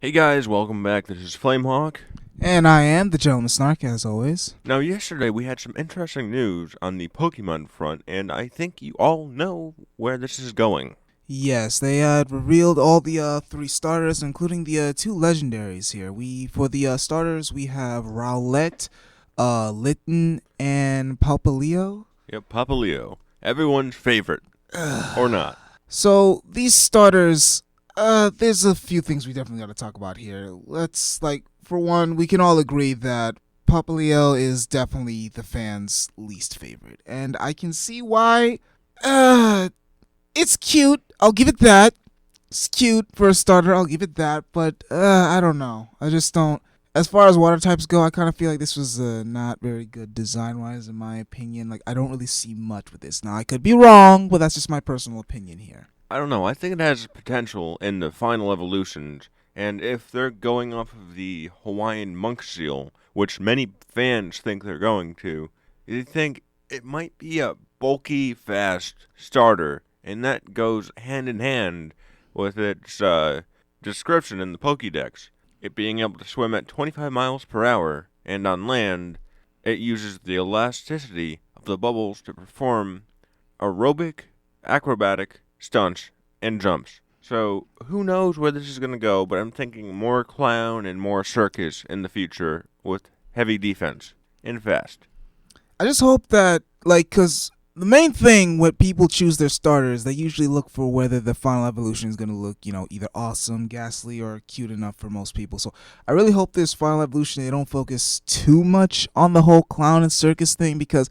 Hey guys, welcome back. This is Flamehawk. And I am the Gentleman Snark, as always. Now, yesterday we had some interesting news on the Pokemon front, and I think you all know where this is going. Yes, they had revealed all the three starters, including the two legendaries here. For the starters, we have Rowlet, Litten, and Palpaleo. Yep, Papaleo. Everyone's favorite. Or not. So these starters, there's a few things we definitely got to talk about here. For one, we can all agree that Papaleo is definitely the fans' least favorite, and I can see why. Uh, it's cute. I'll give it that. It's cute for a starter. I'll give it that. But I don't know. I just don't. As far as water types go, I kind of feel like this was not very good design wise, in my opinion. Like, I don't really see much with this. Now, I could be wrong, but that's just my personal opinion here. I don't know. I think it has potential in the final evolutions, and if they're going off of the Hawaiian monk seal, which many fans think they're going to, you think it might be a bulky, fast starter, and that goes hand in hand with its description in the Pokédex. It being able to swim at 25 miles per hour, and on land, it uses the elasticity of the bubbles to perform aerobic, acrobatic stunts and jumps. So who knows where this is going to go, but I'm thinking more clown and more circus in the future with heavy defense and fast. I just hope that, because the main thing when people choose their starters, they usually look for whether the final evolution is going to look, either awesome, ghastly, or cute enough for most people. So I really hope this final evolution, they don't focus too much on the whole clown and circus thing, because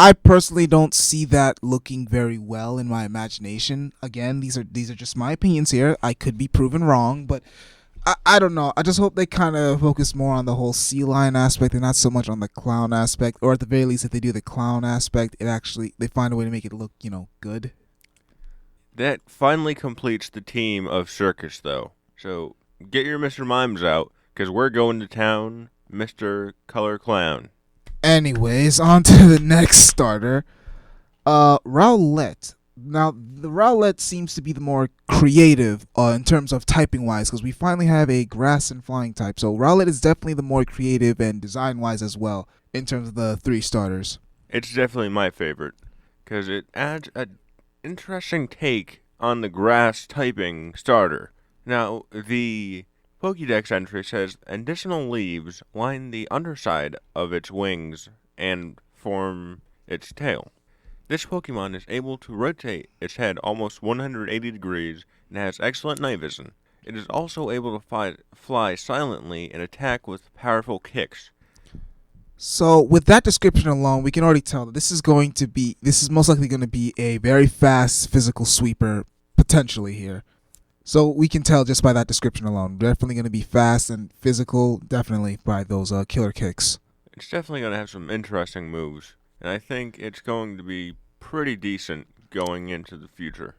I personally don't see that looking very well in my imagination. Again, these are just my opinions here. I could be proven wrong, but I don't know. I just hope they kind of focus more on the whole sea lion aspect and not so much on the clown aspect. Or at the very least, if they do the clown aspect, they find a way to make it look, good. That finally completes the team of circus, though. So get your Mr. Mimes out, because we're going to town, Mr. Color Clown. Anyways, on to the next starter. Rowlet. Now, the Rowlet seems to be the more creative in terms of typing wise, because we finally have a grass and flying type. So Rowlet is definitely the more creative and design wise as well in terms of the three starters. It's definitely my favorite, because it adds an interesting take on the grass typing starter. Now, the Pokédex entry says additional leaves line the underside of its wings and form its tail. This Pokemon is able to rotate its head almost 180 degrees and has excellent night vision. It is also able to fly silently and attack with powerful kicks. So with that description alone, we can already tell that this is most likely going to be a very fast physical sweeper potentially here. So we can tell just by that description alone. Definitely going to be fast and physical, definitely by those killer kicks. It's definitely going to have some interesting moves, and I think it's going to be pretty decent going into the future.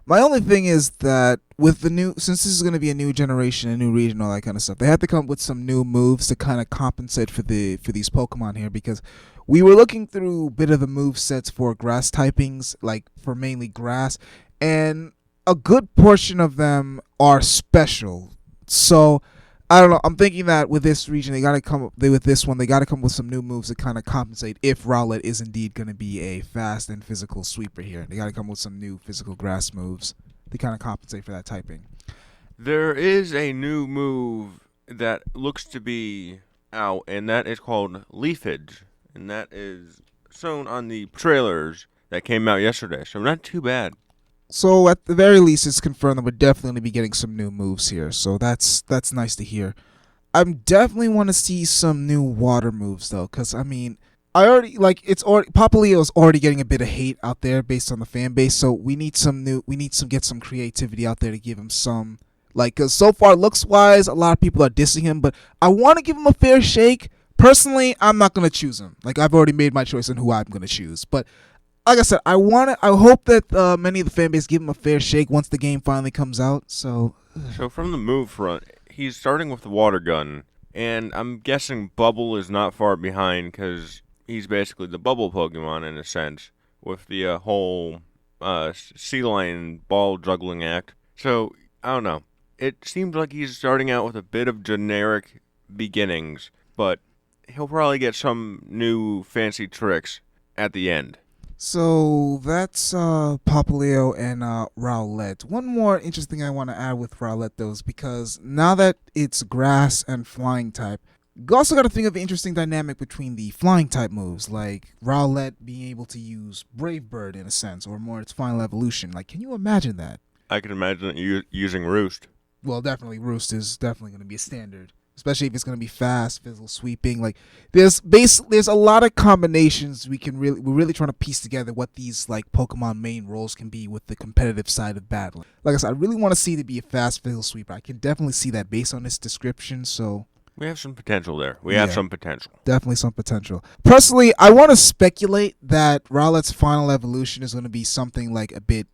My only thing is that with since this is going to be a new generation, a new region, all that kind of stuff, they have to come up with some new moves to kind of compensate for these Pokemon here, because we were looking through a bit of the move sets for grass typings, like for mainly grass, and a good portion of them are special. So I don't know. I'm thinking that with this region, with this one. They got to come up with some new moves to kind of compensate if Rowlet is indeed going to be a fast and physical sweeper here. They got to come up with some new physical grass moves to kind of compensate for that typing. There is a new move that looks to be out, and that is called Leafage, and that is shown on the trailers that came out yesterday. So not too bad. So at the very least, it's confirmed that we're definitely going to be getting some new moves here. So that's nice to hear. I definitely want to see some new water moves though, because I mean, I already like it's already Papaleo is already getting a bit of hate out there based on the fan base. So we need some get some creativity out there to give him some because so far looks wise, a lot of people are dissing him, but I want to give him a fair shake. Personally, I'm not gonna choose him. Like I've already made my choice on who I'm gonna choose, but like I said, I hope that many of the fan base give him a fair shake once the game finally comes out. So So from the move front, he's starting with the water gun, and I'm guessing Bubble is not far behind because he's basically the Bubble Pokemon in a sense with the whole sea lion ball juggling act. So I don't know. it seems like he's starting out with a bit of generic beginnings, but he'll probably get some new fancy tricks at the end. So that's Popplio and Rowlet. One more interesting thing I want to add with Rowlet though is because now that it's grass and flying type, you also got to think of the interesting dynamic between the flying type moves, like Rowlet being able to use Brave Bird in a sense, or more its final evolution. Like, can you imagine that? I can imagine it using Roost. Well, definitely Roost is definitely going to be a standard, especially if it's going to be fast, physical sweeping. Like there's a lot of combinations we're really trying to piece together what these like Pokemon main roles can be with the competitive side of battle. Like I said, I really want to see it to be a fast physical sweeper. I can definitely see that based on this description. So We have some potential there. We have Yeah. some potential. definitely some potential. Personally, I want to speculate that Rowlet's final evolution is going to be something like going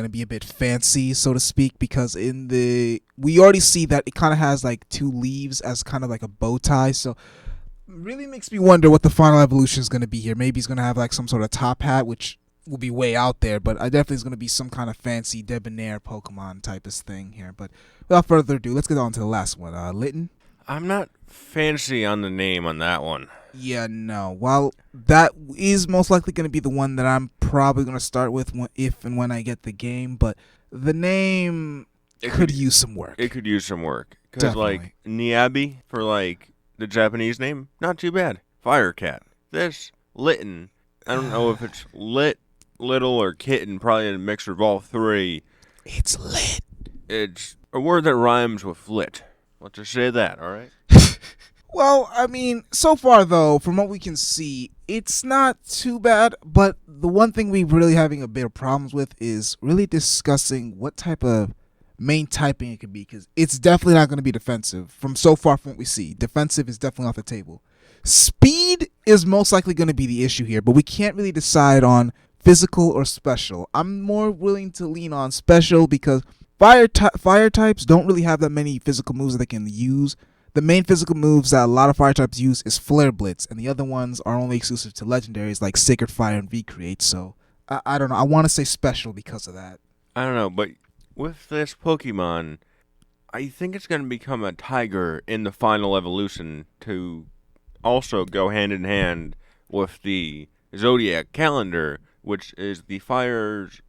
to be a bit fancy, so to speak, because we already see that it kind of has like two leaves as kind of like a bow tie. So really makes me wonder what the final evolution is going to be here. Maybe he's going to have like some sort of top hat, which will be way out there, but I definitely is going to be some kind of fancy debonair Pokemon type of thing here. But without further ado, let's get on to the last one. Litten. I'm not fancy on the name on that one. Yeah, no. Well, that is most likely going to be the one that I'm probably going to start with if and when I get the game. But the name could use some work. It could use some work. Because, like, Definitely. Niabi, for, like, the Japanese name, not too bad. Firecat. This, Litten, I don't know if it's lit, little, or kitten, probably a mixture of all three. It's lit. It's a word that rhymes with lit. Let's just say that, alright? Well, I mean, so far though, from what we can see, it's not too bad. But the one thing we're really having a bit of problems with is really discussing what type of main typing it could be, because it's definitely not going to be defensive. From what we see, defensive is definitely off the table. Speed is most likely going to be the issue here, but we can't really decide on physical or special. I'm more willing to lean on special because fire types don't really have that many physical moves that they can use. The main physical moves that a lot of fire types use is Flare Blitz, and the other ones are only exclusive to legendaries like Sacred Fire and V-Create. So I don't know. I want to say special because of that. I don't know, but with this Pokemon, I think it's going to become a tiger in the final evolution to also go hand in hand with the Zodiac calendar, which is the fire's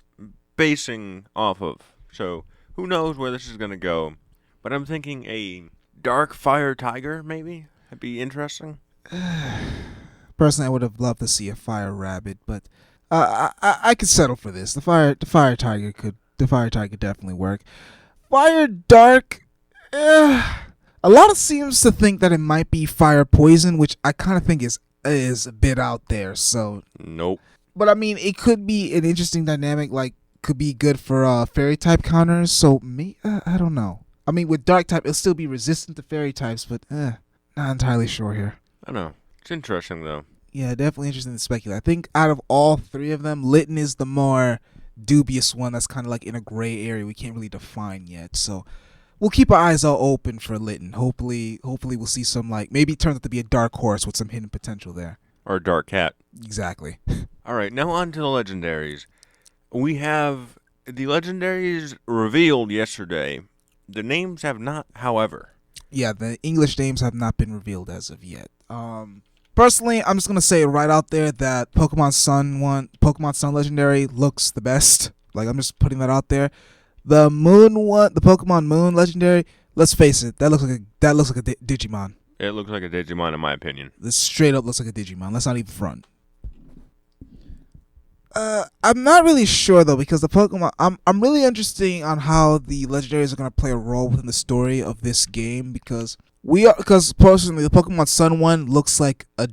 basing off of. So who knows where this is going to go. But I'm thinking a dark fire tiger, maybe? That'd be interesting. Personally, I would have loved to see a Fire Rabbit, but I could settle for this. The fire tiger could definitely work. Fire Dark, a lot of seems to think that it might be Fire Poison, which I kind of think is a bit out there. So, Nope. but I mean, it could be an interesting dynamic. Like, could be good for Fairy type counters. So, I don't know. I mean, with Dark type, it'll still be resistant to Fairy types, but not entirely sure here. I don't know. It's interesting, though. Yeah, definitely interesting to speculate. I think out of all three of them, Litten is the more dubious one that's kind of like in a gray area we can't really define yet. So we'll keep our eyes all open for Litten. Hopefully we'll see some, like, maybe it turns out to be a dark horse with some hidden potential there. Or a dark cat. Exactly. Alright, now on to the legendaries. We have the legendaries revealed yesterday. The names have not, however. Yeah, the English names have not been revealed as of yet. Personally, I'm just gonna say right out there that Pokemon Sun Legendary looks the best. Like, I'm just putting that out there. The Pokemon Moon Legendary. Let's face it, that looks like a Digimon. It looks like a Digimon in my opinion. This straight up looks like a Digimon. Let's not even front. I'm not really sure though, because the Pokemon. I'm really interested on how the legendaries are gonna play a role within the story of this game, because personally the Pokemon Sun one looks like a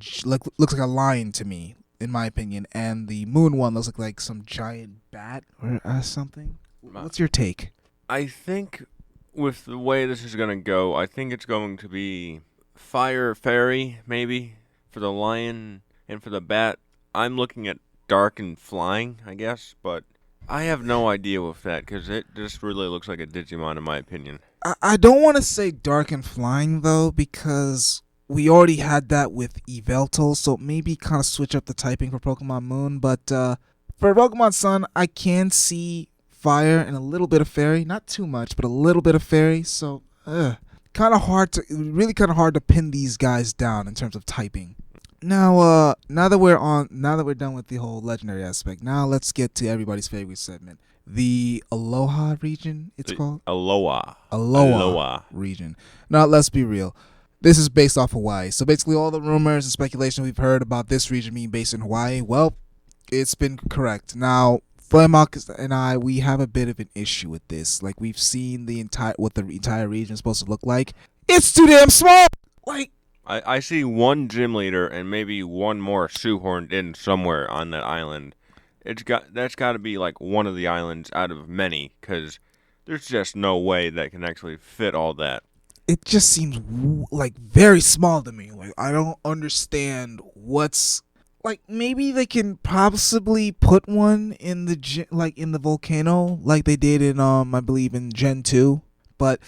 lion to me, in my opinion, and the Moon one looks like some giant bat or something. What's your take? I think with the way this is going to go, I think it's going to be Fire Fairy, maybe, for the lion, and for the bat, I'm looking at Dark and Flying, I guess, but I have no idea with that, because it just really looks like a Digimon in my opinion. I don't want to say Dark and Flying though, because we already had that with Yveltal, so maybe kind of switch up the typing for Pokemon Moon. But for Pokemon Sun, I can see fire and a little bit of fairy. Not too much, but a little bit of fairy. So, really kind of hard to pin these guys down in terms of typing. Now that we're done with the whole legendary aspect, now let's get to everybody's favorite segment, the Aloha region. It's called Aloha region. Now let's be real. This is based off Hawaii, so basically all the rumors and speculation we've heard about this region being based in Hawaii, well, it's been correct. Now, Marcus and I, we have a bit of an issue with this. Like, we've seen what the entire region is supposed to look like. It's too damn small. Like, I see one gym leader and maybe one more shoehorned in somewhere on that island. That's got to be like one of the islands out of many, because there's just no way that can actually fit all that. It just seems like very small to me. Like, I don't understand what's like. Maybe they can possibly put one in the volcano, like they did in I believe in Gen 2, but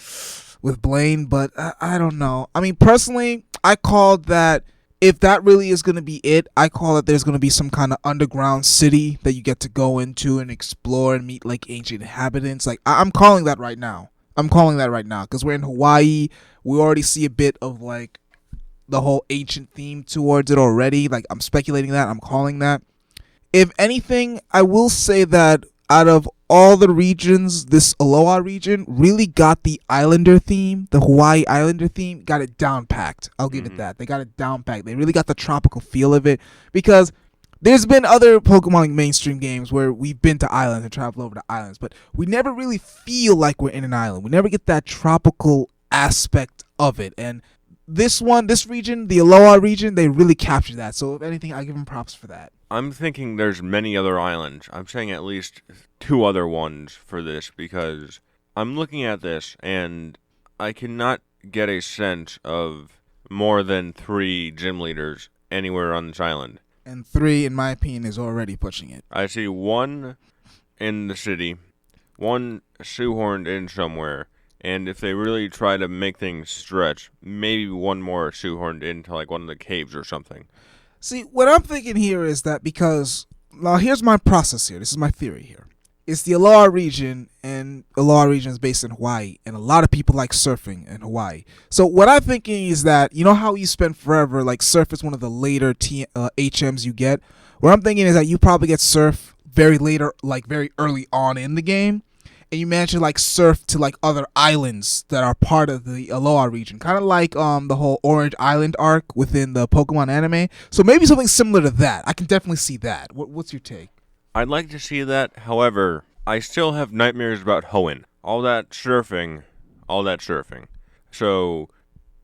with Blaine. But I don't know. I mean, personally, I called that. If that really is going to be it, I call it there's going to be some kind of underground city that you get to go into and explore and meet like ancient inhabitants. Like, I'm calling that right now. Because we're in Hawaii. We already see a bit of like the whole ancient theme towards it already. Like, I'm speculating that. I'm calling that. If anything, I will say that out of all the regions, this Aloha region really got the Islander theme, the Hawaii Islander theme, got it down packed. I'll give it that. They got it down packed. They really got the tropical feel of it, because there's been other Pokemon mainstream games where we've been to islands and traveled over to islands, but we never really feel like we're in an island. We never get that tropical aspect of it. And this region, the Aloha region, they really captured that. So if anything, I give them props for that. I'm thinking there's many other islands. I'm saying at least 2 other ones for this, because I'm looking at this and I cannot get a sense of more than 3 gym leaders anywhere on this island. And 3, in my opinion, is already pushing it. I see 1 in the city, 1 shoehorned in somewhere, and if they really try to make things stretch, maybe 1 more shoehorned into like one of the caves or something. See, what I'm thinking here is that because, now here's my process here. This is my theory here. It's the Aloha region, and Aloha region is based in Hawaii, and a lot of people like surfing in Hawaii. So what I'm thinking is that, you know how you spend forever, like surf is one of the later HMs you get? What I'm thinking is that you probably get surf very later, like very early on in the game, and you manage to like surf to like other islands that are part of the Aloha region, kind of like the whole Orange Island arc within the Pokemon anime. So maybe something similar to that. I can definitely see that. What's your take? I'd like to see that. However, I still have nightmares about Hoenn. All that surfing. So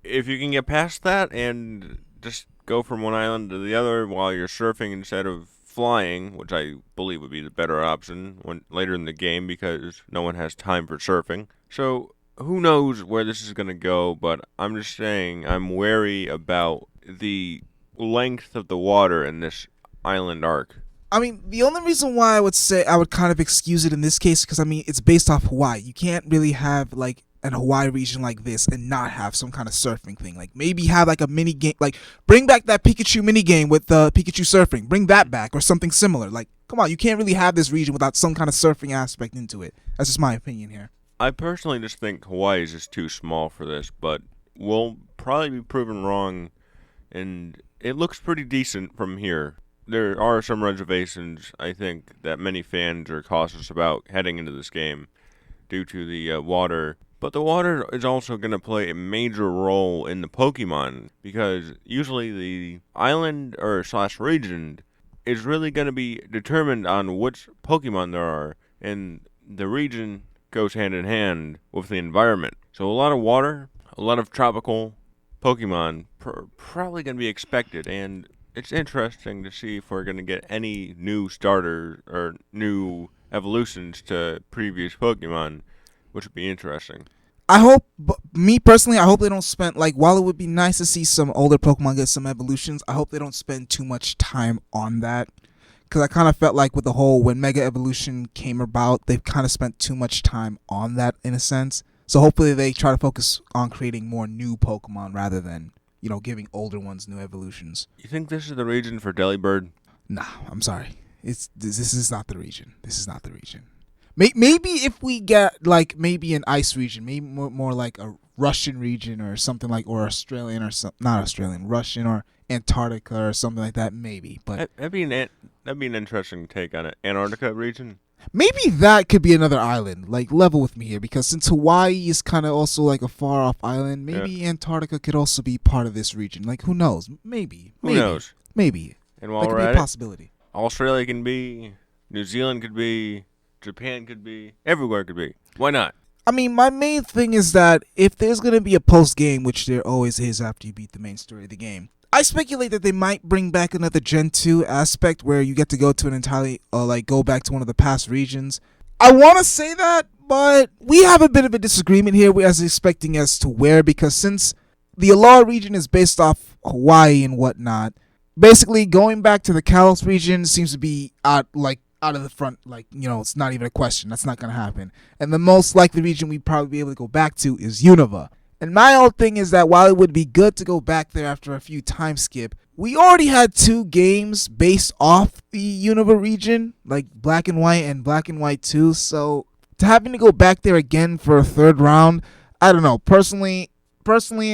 if you can get past that and just go from one island to the other while you're surfing instead of flying, which I believe would be the better option later in the game, because no one has time for surfing. So who knows where this is going to go, but I'm just saying I'm wary about the length of the water in this island arc. I mean, the only reason why I would say I would kind of excuse it in this case, because I mean, it's based off Hawaii. You can't really have like an Hawaii region like this and not have some kind of surfing thing. Like, maybe have like a mini game, like bring back that Pikachu mini game with Pikachu surfing. Bring that back, or something similar. Like, come on, you can't really have this region without some kind of surfing aspect into it. That's just my opinion here. I personally just think Hawaii is just too small for this, but we'll probably be proven wrong, and it looks pretty decent from here. There are some reservations, I think, that many fans are cautious about heading into this game due to the water. But the water is also going to play a major role in the Pokemon, because usually the island or / region is really going to be determined on which Pokemon there are, and the region goes hand in hand with the environment. So a lot of water, a lot of tropical Pokemon probably going to be expected, and it's interesting to see if we're going to get any new starters or new evolutions to previous Pokemon, which would be interesting. I hope, me personally, I hope they don't spend, like, while it would be nice to see some older Pokemon get some evolutions, I hope they don't spend too much time on that. Because I kind of felt like with the whole, when Mega Evolution came about, they've kind of spent too much time on that in a sense. So hopefully they try to focus on creating more new Pokemon rather than, you know, giving older ones new evolutions. You think this is the region for Delibird? Nah, I'm sorry. This is not the region. Maybe if we get like maybe an ice region, maybe more like a Russian region or something like, or Australian or some, not Australian, Russian or Antarctica or something like that. Maybe, but That'd be an interesting take on it. Antarctica region. maybe that could be another island. Like level with me here, because since Hawaii is kind of also like a far off island, maybe Antarctica could also be part of this region. Like who knows? Maybe. Who knows? Maybe. And while That could we're be a at it, possibility. Australia can be, New Zealand could be, Japan could be, everywhere could be. Why not? I mean, my main thing is that if there's going to be a post game, which there always is after you beat the main story of the game, I speculate that they might bring back another Gen 2 aspect where you get to go to an entirely, like, go back to one of the past regions. I want to say that, but we have a bit of a disagreement here as expecting as to where, because since the Alola region is based off Hawaii and whatnot, basically going back to the Kalos region seems to be out of the front, like, it's not even a question. That's not going to happen. And the most likely region we'd probably be able to go back to is Unova. And my whole thing is that while it would be good to go back there after a few time skip, we already had 2 games based off the Unova region, like Black and White and Black and White 2. So to having to go back there again for a third round, I don't know. Personally,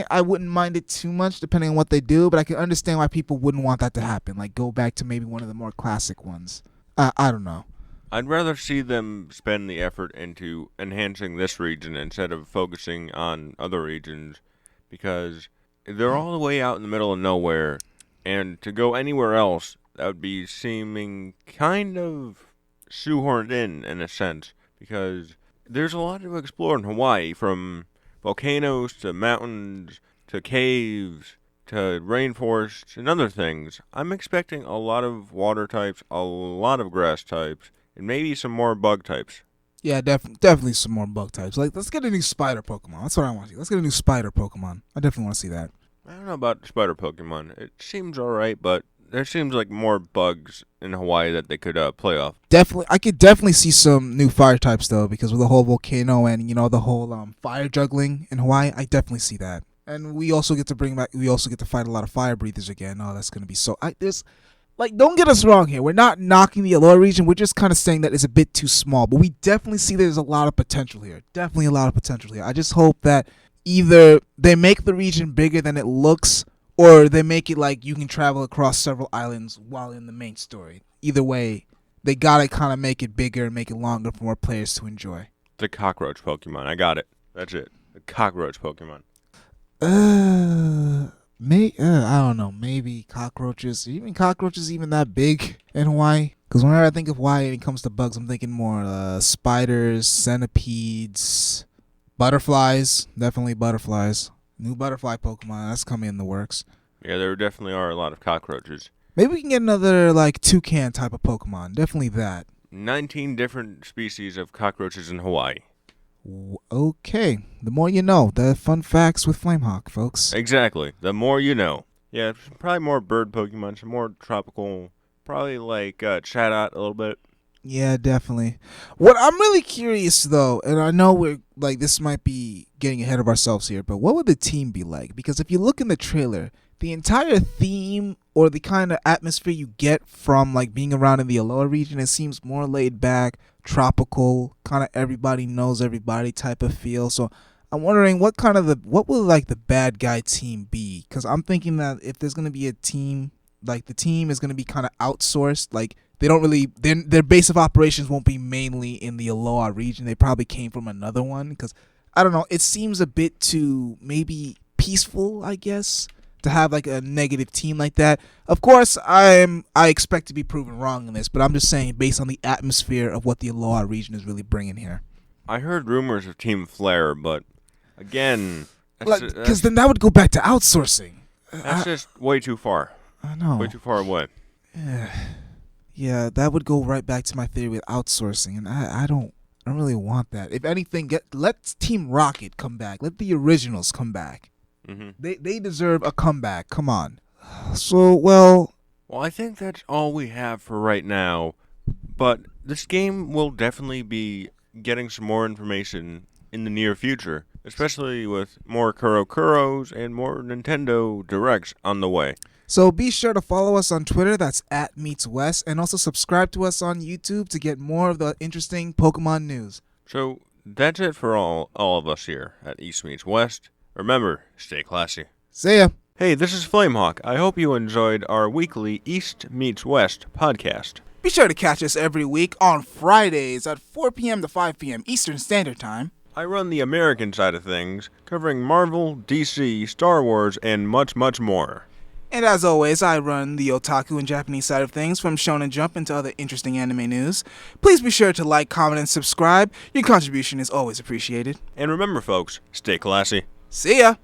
I wouldn't mind it too much depending on what they do, but I can understand why people wouldn't want that to happen. Like go back to maybe one of the more classic ones. I don't know. I'd rather see them spend the effort into enhancing this region instead of focusing on other regions, because they're all the way out in the middle of nowhere, and to go anywhere else, that would be seeming kind of shoehorned in a sense, because there's a lot to explore in Hawaii, from volcanoes to mountains to caves to rainforests and other things. I'm expecting a lot of water types, a lot of grass types, and maybe some more bug types. Yeah, definitely some more bug types. Like, let's get a new spider Pokemon. That's what I want to see. Let's get a new spider Pokemon. I definitely want to see that. I don't know about spider Pokemon. It seems alright, but there seems like more bugs in Hawaii that they could play off. Definitely, I could definitely see some new fire types though, because with the whole volcano and the whole fire juggling in Hawaii, I definitely see that. And we also get to bring back. We also get to fight a lot of fire breathers again. Oh, that's gonna be so. Don't get us wrong here. We're not knocking the Alola region. We're just kind of saying that it's a bit too small. But we definitely see there's a lot of potential here. Definitely a lot of potential here. I just hope that either they make the region bigger than it looks, or they make it like you can travel across several islands while in the main story. Either way, they gotta kind of make it bigger and make it longer for more players to enjoy. The cockroach Pokemon. I got it. That's it. The cockroach Pokemon. I don't know. Maybe cockroaches. Even cockroaches even that big in Hawaii? Because whenever I think of Hawaii and it comes to bugs, I'm thinking more spiders, centipedes, butterflies. Definitely butterflies. New butterfly Pokemon. That's coming in the works. Yeah, there definitely are a lot of cockroaches. Maybe we can get another like toucan type of Pokemon. Definitely that. 19 different species of cockroaches in Hawaii. Okay. The more you know. The fun facts with Flamehawk, folks. Exactly. The more you know. Yeah, probably more bird Pokemon, some more tropical, probably like Chatot a little bit. Yeah, definitely. What I'm really curious though, and I know we're like this might be getting ahead of ourselves here, but what would the team be like? Because if you look in the trailer, the entire theme or the kind of atmosphere you get from like being around in the Alola region, it seems more laid back, tropical, kind of everybody knows everybody type of feel. So I'm wondering what will like the bad guy team be? Because I'm thinking that if there's gonna be a team, like the team is gonna be kind of outsourced, like. They don't really. Their base of operations won't be mainly in the Alola region. They probably came from another one because I don't know. It seems a bit too maybe peaceful, I guess, to have like a negative team like that. Of course, I expect to be proven wrong in this, but I'm just saying based on the atmosphere of what the Alola region is really bringing here. I heard rumors of Team Flare, but again, because then that would go back to outsourcing. That's just way too far. I know. Way too far away. Yeah, that would go right back to my theory with outsourcing, and I don't really want that. If anything, let Team Rocket come back. Let the originals come back. Mm-hmm. They deserve a comeback. Come on. So, well, I think that's all we have for right now, but this game will definitely be getting some more information in the near future, especially with more Kurokuros and more Nintendo Directs on the way. So be sure to follow us on Twitter, that's @MeetsWest, and also subscribe to us on YouTube to get more of the interesting Pokemon news. So that's it for all of us here at East Meets West. Remember, stay classy. See ya! Hey, this is Flamehawk. I hope you enjoyed our weekly East Meets West podcast. Be sure to catch us every week on Fridays at 4 p.m. to 5 p.m. Eastern Standard Time. I run the American side of things, covering Marvel, DC, Star Wars, and much, much more. And as always, I run the otaku and Japanese side of things, from Shonen Jump into other interesting anime news. Please be sure to like, comment, and subscribe. Your contribution is always appreciated. And remember, folks, stay classy. See ya!